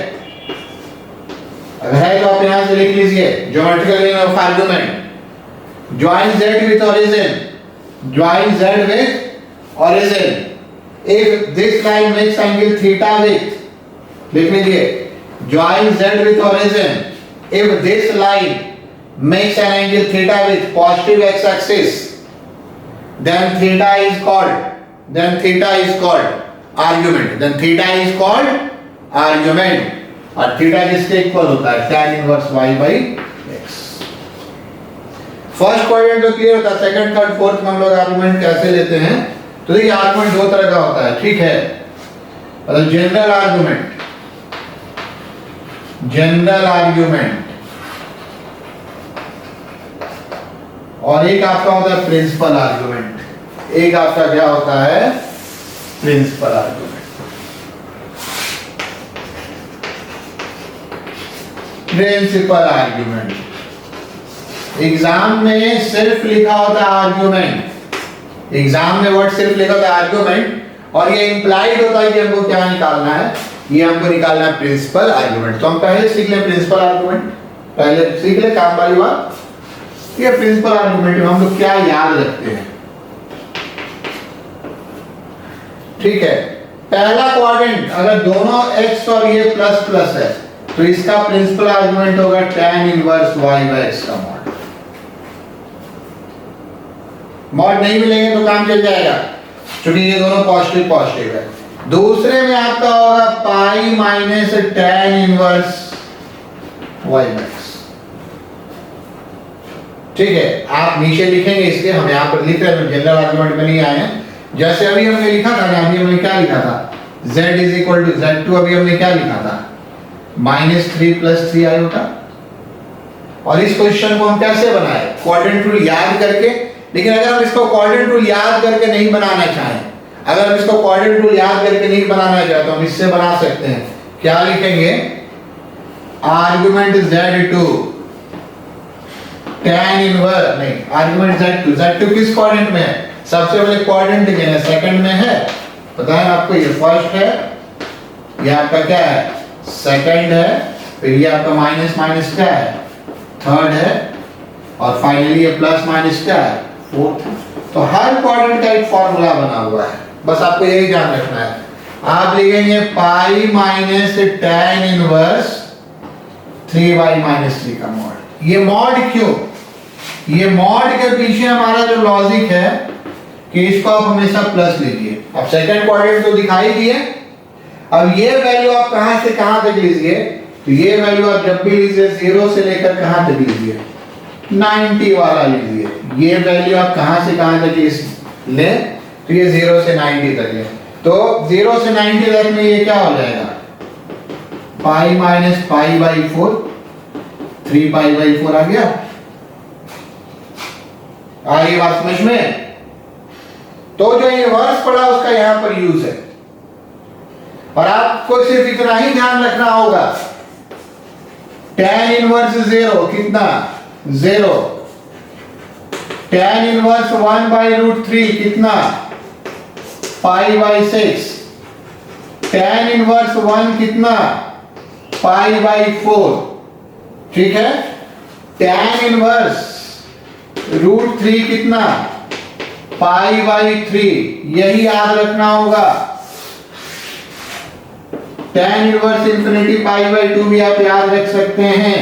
अगर है तो आप यहां से लिख लीजिए geometrical meaning of argument. Join z with origin, join z with origin if this line makes angle theta with, लिख लीजिए join z with origin if this line makes an angle theta with positive x axis, then theta is called argument, then theta is called argument। और थीटा किसके इक्वल होता है? tan inverse y by x। First quadrant तो क्लियर होता है, सेकंड थर्ड फोर्थ में हम लोग आर्गुमेंट कैसे लेते हैं? तो देखिए आर्गुमेंट दो तरह का होता है। ठीक है, मतलब जनरल आर्गुमेंट और एक आपका होता है प्रिंसिपल आर्गुमेंट। एक आपका क्या होता है? Principal argument. Principal argument exam में सिर्फ लिखा होता है आर्गुमेंट। एग्जाम में वर्ड सिर्फ लिखा होता है आर्गुमेंट, और ये इंप्लाइड होता है कि हमको क्या निकालना है? ये हमको निकालना है प्रिंसिपल आर्गुमेंट। तो हम पहले सीख लें प्रिंसिपल आर्गुमेंट, पहले सीख ले काम वाली बात। ये प्रिंसिपल आर्गुमेंट में हम लोग क्या याद रखते हैं? ठीक है, पहला क्वाड्रेंट अगर दोनों x और ये प्लस प्लस है तो इसका प्रिंसिपल आर्गुमेंट होगा tan इनवर्स y/x का मॉड। मॉड नहीं मिलेंगे तो काम चल जाएगा क्योंकि ये दोनों पॉजिटिव पॉजिटिव है। दूसरे में आपका होगा pi minus tan inverse y/x। ठीक है, आप नीचे लिखेंगे इसलिए हम यहाँ पर लिख रहे हैं, जनरल आर्गुमेंट में नहीं आए हैं। जैसे अभी हमने लिखा था ना, अभी हमने क्या लिखा था? z is equal to z2। अभी हमने क्या लिखा था? -3 + 3 आयोटा। और इस क्वेश्चन को हम कैसे बनाए? क्वाड्रेंट रूल याद करके। लेकिन अगर हम इसको क्वाड्रेंट रूल याद करके नहीं बनाना चाहें, अगर हम इसको क्वाड्रेंट रूल याद करके नहीं बनाना चाहते तो हम इससे बना सकते हैं। क्या लिखेंगे? आर्गुमेंट z2 tan इनवर्स, नहीं आर्गुमेंट z2 किस क्वाड्रेंट में है? सबसे पहले क्वाड्रेंट के सेकंड में है, पता है आपको? ये फर्स्ट है, ये आपका क्या है? सेकंड है, फिर ये आपका माइनस माइनस क्या है? थर्ड है, और फाइनली ये प्लस माइनस क्या है 4। तो हर क्वाड्रेंट का एक फॉर्मूला बना हुआ है, बस आपको यही ध्यान रखना है। आप लिखेंगे pi minus tan inverse 3y minus 3 का मॉड। ये मॉड क्यों? ये मॉड के पीछे हमारा जो लॉजिक है कि इसको आप हमेशा प्लस लीजिए। अब सेकंड क्वाड्रेंट तो दिखाई दिए, अब ये वैल्यू आप कहां से कहां तक लीजिए, तो ये वैल्यू आप जब भी लीजिए 0 से लेकर कहां तक लीजिए 90 वाला लीजिए। ये वैल्यू आप कहां से कहां तक ले, तो ये 0 से 90 तक ले। तो 0 से 90 तक में ये क्या हो जाएगा pi minus pi by 4, 3 pi by 4 आ गया। आ रही बात समझ में? तो जो इनवर्स पड़ा उसका यहां पर यूज है, और आपको सिर्फ इतना ही ध्यान रखना होगा tan इनवर्स 0 कितना 0, tan इनवर्स 1 बाई रूट 3 कितना पाई बाई 6, tan इनवर्स 1 कितना पाई बाई 4, ठीक है। tan इनवर्स रूट 3 कितना पाई बाई 3, यही याद रखना होगा। tan inverse infinity pi by 2 भी आप याद रख सकते हैं।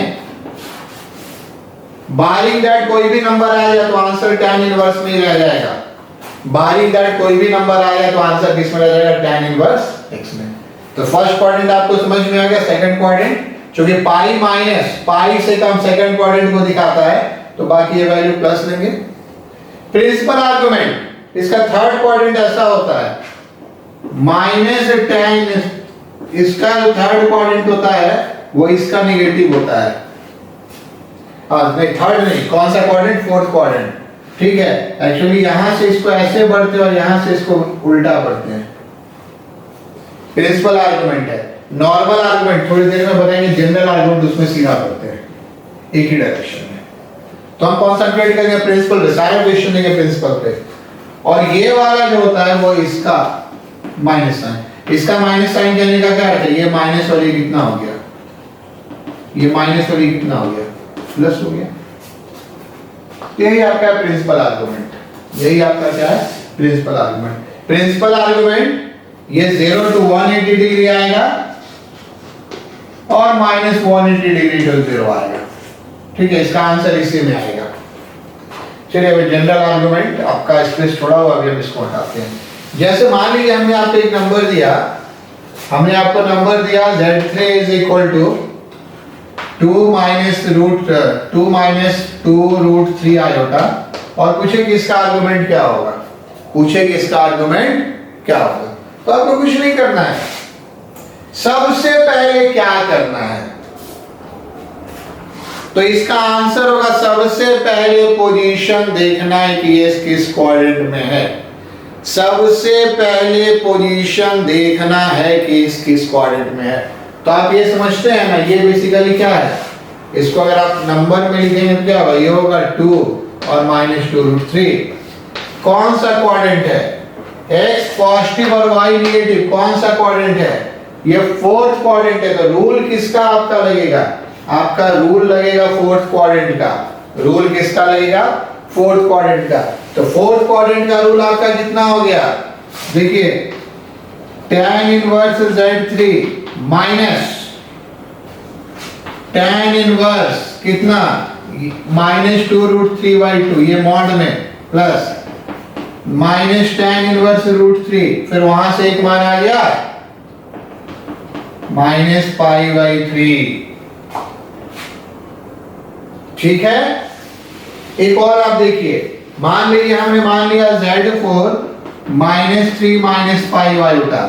बारिंग दैट कोई भी नंबर आएगा तो आंसर tan इनवर्स में ही रह जाएगा। बारिंग दैट कोई भी नंबर आएगा तो आंसर किस में रह जाएगा tan इनवर्स x में। तो फर्स्ट क्वाड्रेंट आपको समझ में आ गया। सेकंड क्वाड्रेंट क्योंकि पाई माइनस पाई से कम सेकंड क्वाड्रेंट को दिखाता है, तो बाकी ये वैल्यू प्लस लेंगे। प्रिंसिपल आर्गुमेंट, इसका थर्ड क्वाड्रेंट ऐसा होता है माइनस tan, इसका जो थर्ड क्वाड्रेंट होता है वो इसका नेगेटिव होता है। नहीं थर्ड नहीं, कौन सा क्वाड्रेंट? फोर्थ क्वाड्रेंट, ठीक है। एक्चुअली यहां से इसको ऐसे बढ़ते हैं और यहां से इसको उल्टा बढ़ते हैं। प्रिंसिपल आर्गुमेंट है। नॉर्मल आर्गुमेंट थोड़ी देर में बताएंगे, जनरल आर्गुमेंट उसमें सीधा बढ़ते हैं एक ही डायरेक्शन में। तो हम कॉन्सेंट्रेट करेंगे प्रिंसिपल पे, सारे क्वेश्चन देंगे प्रिंसिपल पे। और ये वाला जो होता है वो इसका माइनस साइन, इसका माइनस साइन कहने का क्या अर्थ है? ये माइनस वाली कितना हो गया, ये माइनस वाली कितना हो गया प्लस हो गया। यही आपका प्रिंसिपल आर्गुमेंट, यही आपका क्या है प्रिंसिपल आर्गुमेंट। प्रिंसिपल आर्गुमेंट ये 0 to 180 डिग्री आएगा और माइनस 180 डिग्री टू 0 आएगा, ठीक है। इसका आंसर इसी में आएगा। चलिए अभी जनरल आर्गुमेंट आपका स्पेस थोड़ा हुआ, अभी हम इसको हटाते हैं। जैसे मान लीजिए हमने आपको एक नंबर दिया, हमने आपको नंबर दिया z3 is equal to 2 minus two root 3 iota, और पूछे कि इसका आर्गुमेंट क्या होगा, पूछे कि इसका आर्गुमेंट क्या होगा। तो आपको कुछ नहीं करना है, सबसे पहले क्या करना है, तो इसका आंसर होगा सबसे पहले पोजीशन देखना है कि ये किस क्वाड्रेंट में है। सबसे पहले पोजीशन देखना है कि इस किस क्वाड्रेंट में है। तो आप ये समझते हैं ना, ये बेसिकली क्या है, इसको अगर आप नंबर में लिखेंगे तो क्या होगा, ये होगा 2 और माइनस 2 रूट 3। कौन सा क्वाड्रेंट है? x पॉजिटिव और y नेगेटिव। कौन सा क्वाड्रेंट है? ये फोर्थ क्वाड्रेंट है। तो रूल किसका आपका लगेगा? आपका रूल लगेगा फोर्थ क्वाड्रेंट का। रूल किसका लगेगा? फोर्थ क्वाड्रेंट का। तो फोर्थ क्वाड्रेंट का रूल आपका कितना हो गया? देखिए tan inverse z3 minus tan inverse कितना माइनस 2 रूट 3 बाई 2, ये मॉड में, plus minus tan inverse root 3, फिर वहां से एक मान आ गया माइनस पाई बाई 3, ठीक है। एक और आप देखिए, मान लीजिए हमने मान लिया z4 minus 3 minus pi Y उठा,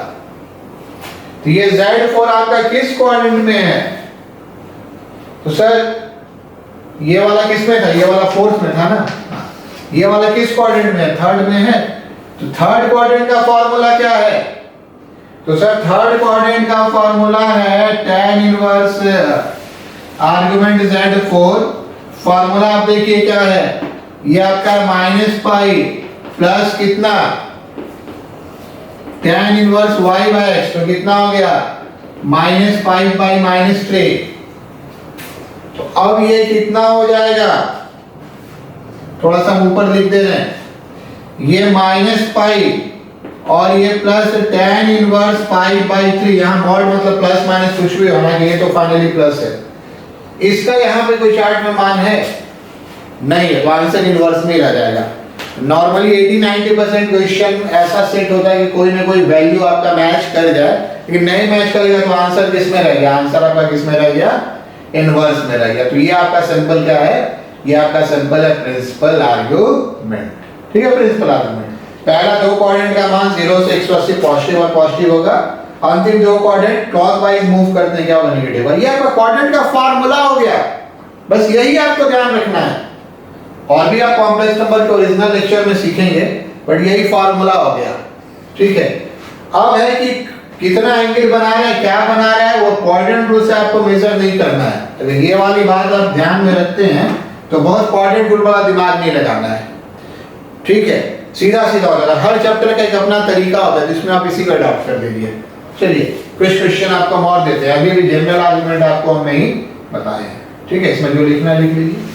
तो ये z4 आपका किस क्वाड्रेंट में है? तो सर ये वाला किस में था? ये वाला फोर्थ में था ना। ये वाला किस क्वाड्रेंट में है? थर्ड में है। तो थर्ड क्वाड्रेंट का फॉर्मूला क्या है? तो सर थर्ड क्वाड्रेंट का फॉर्मूला है tan inverse argument z4। Formula आप देखिए क्या है, ये आपका माइनस पाई प्लस कितना tan inverse y by x, तो कितना हो गया माइनस पाई बाई माइनस 3। तो अब ये कितना हो जाएगा थोड़ा सा हम ऊपर लिख दे रहे हैं, ये माइनस पाई और ये plus tan inverse pi by 3। यहाँ मॉड मतलब प्लस माइनस कुछ भी होना, ये तो फाइनली प्लस है। इसका यहाँ पे कोई चार्ट में मान है नहीं है, तो आंसर इनवर्स में रह जाएगा। नॉर्मली 80-90% क्वेश्चन ऐसा सेट होता है कि कोई ना कोई वैल्यू आपका मैच कर जाए, लेकिन नहीं मैच करेगा तो आंसर किस में रह गया? आंसर आपका किस में रह गया? इनवर्स में रह गया। तो ये आपका सिंपल क्या है? ये आपका सिंपल है प्रिंसिपल आर्गुमेंट। ठीक है, प्रिंसिपल आर्गुमेंट। पहला दो क्वाड्रेंट का मान 0 से 180 पॉजिटिव और पॉजिटिव होगा। अंतिम दो क्वाड्रेंट क्लॉकवाइज मूव करते हैं, क्या होगा? नेगेटिव। और ये आपका क्वाड्रेंट का फार्मूला हो गया, बस यही आपको ध्यान रखना है। और भी आप कॉम्प्लेक्स नंबर के ओरिजिनल लेक्चर में सीखेंगे, बट यही फार्मूला हो गया। ठीक है, अब है कि कितना एंगल बना रहे हैं, क्या बना रहा है, वो क्वाड्रेंट रूल से आपको मेजर नहीं करना है। अगर ये वाली बात आप ध्यान में रखते हैं तो बहुत क्वाड्रेंट रूल वाला दिमाग नहीं लगाना है। ठीक है, सीधा सीधा होगा। हर चैप्टर का एक अपना तरीका होता है जिसमें आप इसी को अडॉप्ट कर लीजिए। चलिए कुछ क्वेश्चन आपको हम और देते हैं। अभी भी जनरल आर्गुमेंट आपको हम नहीं बताए हैं। ठीक है, इसमें जो लिखना है लिख लीजिए।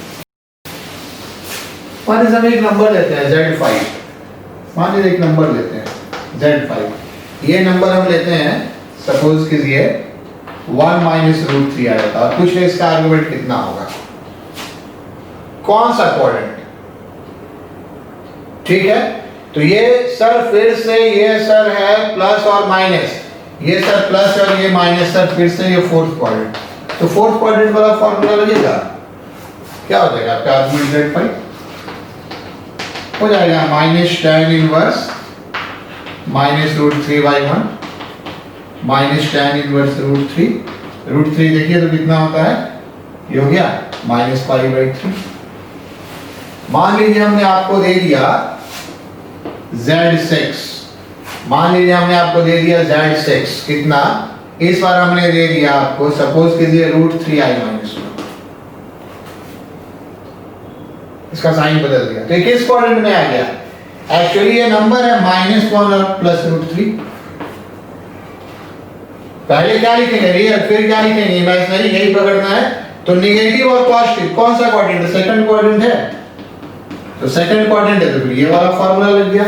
मान लीजिए हम एक नंबर लेते हैं Z5। मान लीजिए एक नंबर लेते हैं Z5। ये नंबर हम लेते हैं, सपोज कीजिए 1 माइनस रूट 3 आया था। और पूछ रहे इसका आर्गुमेंट कितना होगा, कौन सा क्वाड्रेंट? ठीक है, तो ये सर फिर से ये सर है प्लस और माइनस, ये सर प्लस और ये माइनस, सर फिर से ये फोर्थ क्वाड्रेंट। तो फोर्थ क्वाड्रेंट वाला फॉर्मूला लगेगा, क्या हो जाएगा आपका आर्गुमेंट Z5? हो जाएगा minus tan inverse minus root 3/1 minus tan inverse root 3। Root 3 देखिए तो कितना होता है, ये हो गया माइनस π/3। मान लीजिए हमने आपको दे दिया Z6। मान लीजिए हमने आपको दे दिया Z6 कितना, इस बार हमने दे दिया आपको सपोज कीजिए रूट 3i-1। इसका साइन बदल दिया तो किस क्वाड्रेंट में आ गया? एक्चुअली ये नंबर है -1 और प्लस रूट 3। पहले क्या लिखेंगे? रियल, फिर क्या लिखेंगे? इमेजिनरी। यही पकड़ना है। तो नेगेटिव और पॉजिटिव कौन सा क्वाड्रेंट है? सेकंड क्वाड्रेंट है, तो सेकंड क्वाड्रेंट है, तो फिर ये वाला फार्मूला लग गया।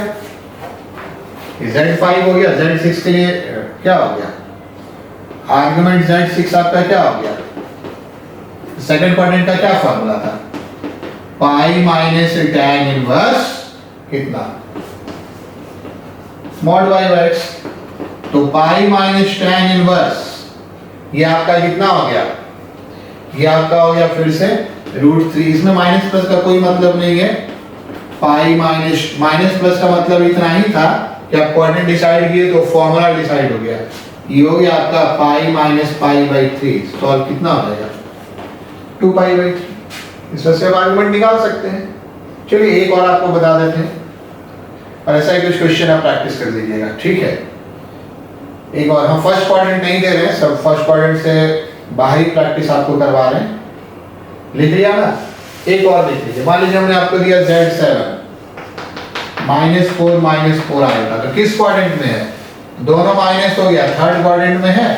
Z5 हो गया। Z6 के लिए क्या हो गया? आर्गुमेंट Z6 आपका क्या हो गया? सेकंड क्वाड्रेंट का क्या फार्मूला था? पाई माइनस tan इनवर्स कितना? Mod y/x। तो पाई माइनस tan इनवर्स ये आपका कितना हो गया? ये आपका हो गया फिर से रूट 3। इसमें माइनस प्लस का कोई मतलब नहीं है। पाई माइनस प्लस का मतलब इतना ही था कि आप क्वाड्रेंट डिसाइड किए तो फॉर्मूला डिसाइड हो गया। ये हो गया आपका पाई माइनस π/3। सॉल्व कितना हो जाएगा? 2π/3। इसमें से आप आर्गुमेंट निकाल सकते हैं। चलिए एक और आपको बता देते हैं, और ऐसा ही कुछ क्वेश्चन आप प्रैक्टिस कर लीजिएगा। ठीक है, एक और। हम फर्स्ट क्वाड्रेंट नहीं दे रहे हैं, सब फर्स्ट क्वाड्रेंट से बाहरी प्रैक्टिस आपको करवा रहे हैं। लिख लिया ना? एक और लिख लीजिए। मान लीजिए हमने आपको दिया Z7 -4 आएगा, तो किस क्वाड्रेंट में है? दोनों माइनस हो गया, थर्ड क्वाड्रेंट में है।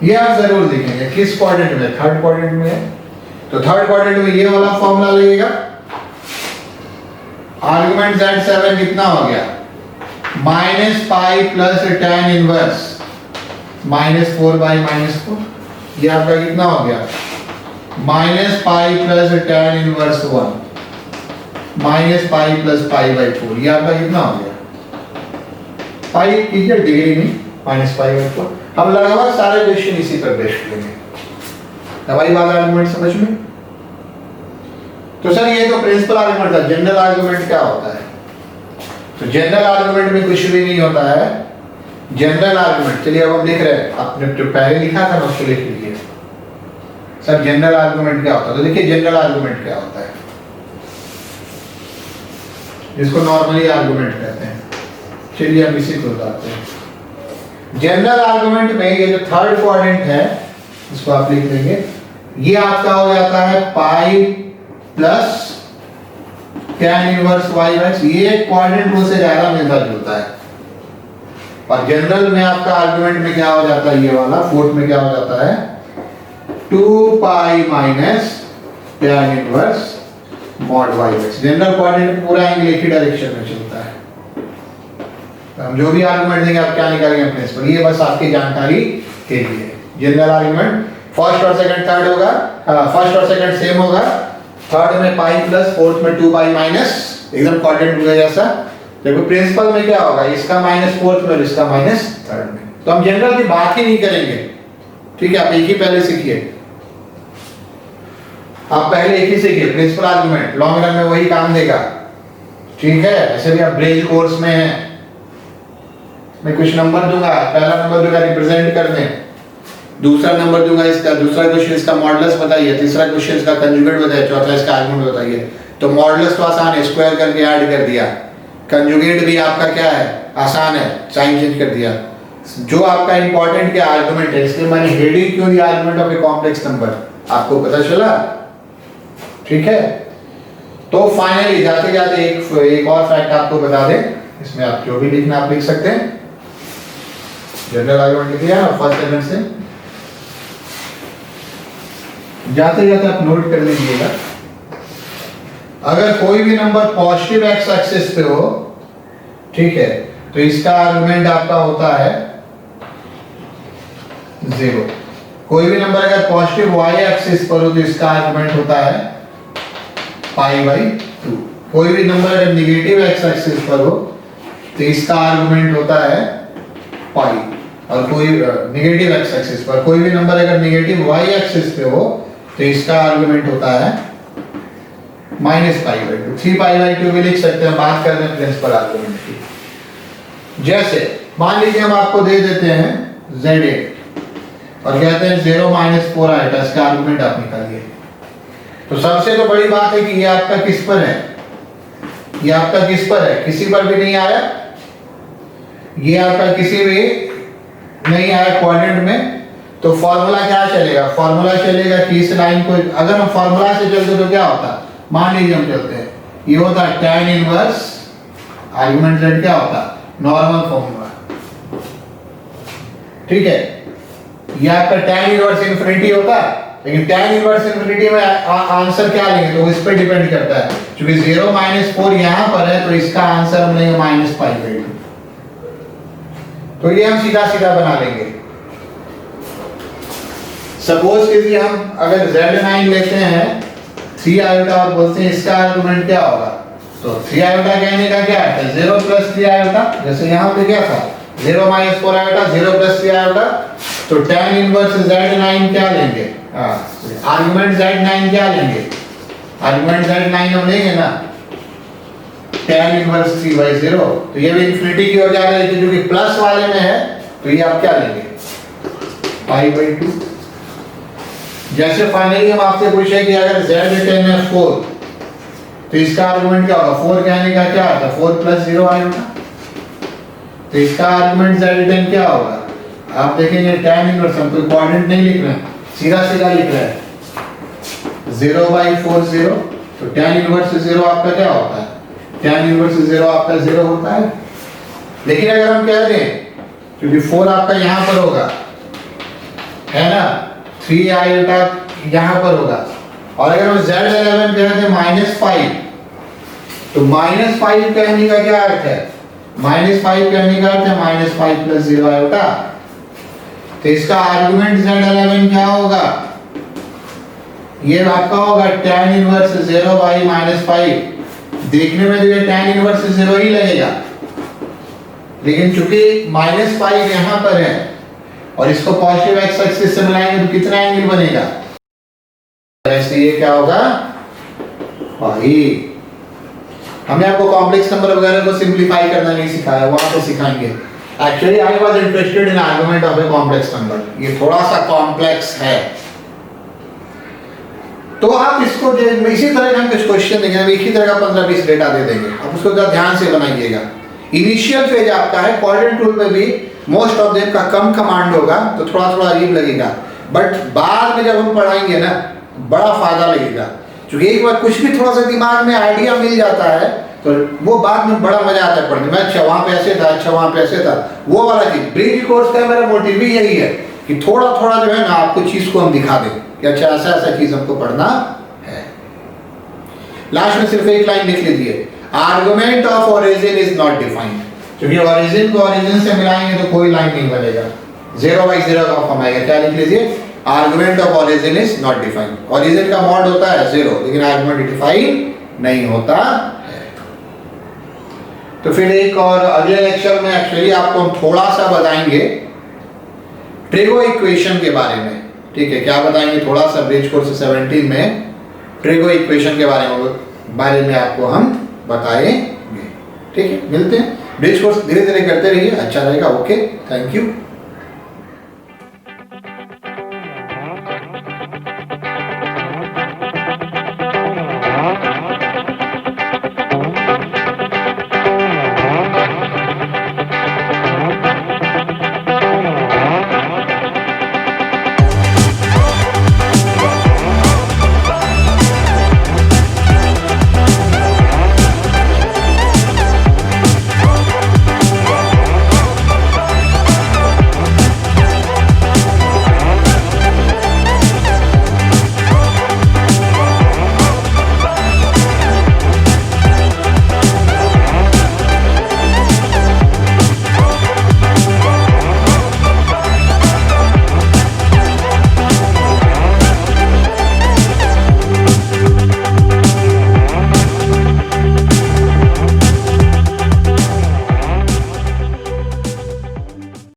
ये आप जरूर लिखेंगे किस क्वाड्रेंट में? थर्ड क्वाड्रेंट में है। तो थर्ड क्वाड्रेंट में ये वाला फॉर्मूला लगेगा। आर्गुमेंट Z7 कितना हो गया? -π प्लस tan इनवर्स -4/-4। ये आपका कितना हो गया? -π प्लस tan इनवर्स 1 -π प्लस π/4। ये आपका कितना हो गया? पाई कीजिए डिग्री में -π/4। हम लगभग सारे क्वेश्चन इसी पर बेस्ड करेंगे। दवाई वाला आर्गुमेंट समझ में? तो सर ये तो प्रिंसिपल आर्गुमेंट था, जनरल आर्गुमेंट क्या होता है? तो जनरल आर्गुमेंट में कुछ भी नहीं होता है। जनरल आर्गुमेंट, चलिए अब हम लिख रहे हैं, आपने जो पहले लिखा था ना उसको लिख लीजिए। सर जनरल आर्गुमेंट क्या होता है? तो देखिए जनरल आर्गुमेंट क्या होता है, जिसको नॉर्मली आर्गुमेंट कहते हैं। चलिए हम इसी को बताते हैं। जनरल आर्गुमेंट में ये जो थर्ड क्वाड्रेंट है इसको आप लिख देंगे। ये आपका हो जाता है pi plus tan inverse y/x। ये क्वाड्रेंट रूल से ज्यादा मिलता जुलता है। और जनरल में आपका आर्गुमेंट में क्या हो जाता है? ये वाला फोर्थ में क्या हो जाता है? 2π minus tan inverse mod y/x। General coordinate पूरा एंगल एक ही डायरेक्शन में चलता है। तो हम जो भी आर्गुमेंट देंगे आप क्या निकालेंगे प्रिंसिपल, ये बस आपकी जानकारी के लिए। जनरल आर्गुमेंट फर्स्ट और सेकंड थर्ड होगा, फर्स्ट और सेकंड सेम होगा, थर्ड में पाई प्लस, फोर्थ में 2 पाई माइनस, एकदम कोऑर्डिनेट रूल जैसा। देखो प्रिंसिपल में क्या होगा, इसका माइनस फोर्थ में और इसका माइनस थर्ड में। तो हम जनरल की बात ही नहीं करेंगे, ठीक है। आप एक ही पहले सीखिए, आप पहले एक ही सीखिए प्रिंसिपल आर्गुमेंट, लॉन्ग रन में वही काम देगा, ठीक है। ऐसे भी आप ब्रेज कोर्स में हैं, मैं कुछ नंबर दूंगा, पहला नंबर दूंगा रिप्रेजेंट करने, दूसरा नंबर दूंगा इसका, दूसरा क्वेश्चन इसका मॉडुलस बताइए, तीसरा क्वेश्चन इसका कंजुगेट बताइए, चौथा इसका आर्गुमेंट बताइए। तो मॉडुलस तो आसान है, स्क्वायर करके ऐड कर दिया। कंजुगेट भी आपका क्या है, आसान है, साइन चेंज कर दिया। जो आपका इंपॉर्टेंट क्या आर्गुमेंट है, इसलिए मैंने हेडिंग क्यों दिया argument of a complex number, आपको पता चला, ठीक है। तो फाइनली जाते जाते एक और फैक्ट आपको बता दें, इसमें आप जो भी लिखना आप लिख सकते हैं। जनरल आर्गुमेंट लिख दिया फर्स्ट सेकंड से, जाते जाते आप नोट कर लीजिएगा, अगर कोई भी नंबर पॉजिटिव एक्स एक्सिस पे हो, ठीक है, तो इसका आर्गुमेंट आपका होता है 0। कोई भी नंबर अगर पॉजिटिव वाई एक्सिस पर हो तो इसका आर्गुमेंट होता है π/2। कोई भी नंबर अगर नेगेटिव एक्स एक्सिस पर हो तो इसका आर्गुमेंट होता है पाई, और कोई नेगेटिव एक्स एक्सिस पर कोई भी नंबर अगर नेगेटिव वाई एक्सिस पे हो तो इसका आर्गुमेंट होता है -π/2। 3π/2 भी लिख सकते हैं, बात कर रहे हैं प्रिंसिपल आर्गुमेंट की। जैसे मान लीजिए हम आपको दे देते हैं z8 और कहते हैं 0 - 4 आएगा, इसका आर्गुमेंट आप निकालिए। तो सबसे तो बड़ी बात है कि ये आपका किस पर है, ये आपका किस पर है, किसी पर भी नहीं आया, ये आपका किसी भी नहीं आया कोऑर्डिनेट में। तो फॉर्मूला क्या चलेगा, फॉर्मूला चलेगा कि इस लाइन को अगर हम फॉर्मूला से चलते तो क्या होता, मान लीजिए हम चलते हैं, ये होता tan इनवर्स आर्गुमेंट z क्या होता, नॉर्मल फॉर्मूला, ठीक है। ये आपका tan इनवर्स इनफिनिटी होता है, लेकिन tan इनवर्स इनफिनिटी में आंसर क्या लेंगे तो इस पे डिपेंड करता है, क्योंकि 0 - 4 यहां पर है तो इसका आंसर हम लेंगे -π/2। तो ये हम सीधा सीधा बना लेंगे। सपोज कीजिए हम अगर z9 लेते हैं 3 आयोटा और बोलते हैं इसका आर्गुमेंट क्या होगा, तो 3 आयोटा कहने का क्या है, 0 + 3 आयोटा, जैसे यहाँ पे क्या था 0 - 4 आयोटा, 0 + 3 आयोटा। तो tan इनवर्स z9 क्या लेंगे, आर्गुमेंट z9 क्या लेंगे, आर्गुमेंट z9 हम लेंगे ना tan इनवर्स 3/0। तो ये भी इनफिनिटी की हो जा रही है, क्योंकि प्लस वाले में है, तो ये आप क्या लेंगे π/2। जैसे फाइनली हम आपसे पूछे कि अगर z10 है 4 तो इसका आर्गुमेंट क्या होगा, 4 कहने का क्या आता है 4 + 0 आएगा, तो इसका आर्गुमेंट z10 क्या होगा, आप देखेंगे tan इनवर्स, हम कोई कोऑर्डिनेट नहीं लिख रहे हैं, सीधा सीधा लिख रहे हैं 0/4 0। तो tan इनवर्स 0 आपका क्या होता है, tan इनवर्स 0 आपका 0 होता है। लेकिन अगर हम कह दें, क्योंकि 4 आपका यहां पर होगा, है ना, 3 आयोटा यहां पर होगा, और अगर हम z11 कहते हैं -5, तो -5 कहने का क्या अर्थ है, -5 कहने का अर्थ है -5 + 0 आयोटा। तो इसका आर्गुमेंट z11 क्या होगा, ये आपका होगा tan इनवर्स 0/-5। देखने में तो ये tan इनवर्स 0 ही लगेगा, लेकिन चूंकि -5 यहां पर है और इसको पॉजिटिव एक्स एक्सिस से मिलाएंगे तो कितना एंगल बनेगा, ऐसे ये क्या होगा भाई। हमने आपको कॉम्प्लेक्स नंबर वगैरह को सिंपलीफाई करना नहीं सिखाया, वहां पे सिखाएंगे। Actually I was interested in argument of a complex number, ये थोड़ा सा कॉम्प्लेक्स है। तो आप इसको इसी तरह हम कुछ क्वेश्चन देंगे, एक ही तरह का 15-20 डेटा दे देंगे, आप उसको ध्यान से बनाइएगा। इनिशियल फेज आपका है, कोऑर्डिनेट रूल पे भी मोस्ट ऑफ देम का कम कमांड होगा, तो थोड़ा थोड़ा अजीब लगेगा, बट बाद में जब हम पढ़ाएंगे ना बड़ा फायदा लगेगा, क्योंकि एक बार कुछ भी थोड़ा सा दिमाग में आइडिया मिल जाता है तो वो बाद में बड़ा मजा आता है पढ़ने में। अच्छा वहां पे ऐसे था, अच्छा वहां पे ऐसे था, वो वाला चीज। ब्रिज कोर्स का मेरा मोटिव भी यही है कि थोड़ा थोड़ा जो है ना आपको चीज को हम दिखा दें कि अच्छा ऐसा ऐसा चीज हमको पढ़ना है। लास्ट में सिर्फ एक लाइन लिख लीजिए, argument of origin is not defined. क्योंकि ओरिजिन को ओरिजिन से मिलाएंगे तो कोई लाइन नहीं बनेगा, 0/0 का फॉर्म आएगा। क्या लिख लीजिए, argument of origin is not defined. Origin का मॉड होता है 0, लेकिन आर्गुमेंट डिफाइन नहीं होता है। तो फिर एक और अगले लेक्चर में एक्चुअली आपको हम थोड़ा सा बताएंगे ट्रिगो इक्वेशन के बारे में, ठीक है। क्या बताएंगे, थोड़ा सा ब्रिज कोर्स 17 में ट्रिगो इक्वेशन के बारे में आपको हम बताएंगे, ठीक है। मिलते हैं, ब्रिज कोर्स धीरे धीरे करते रहिए, अच्छा रहेगा। Okay, thank you.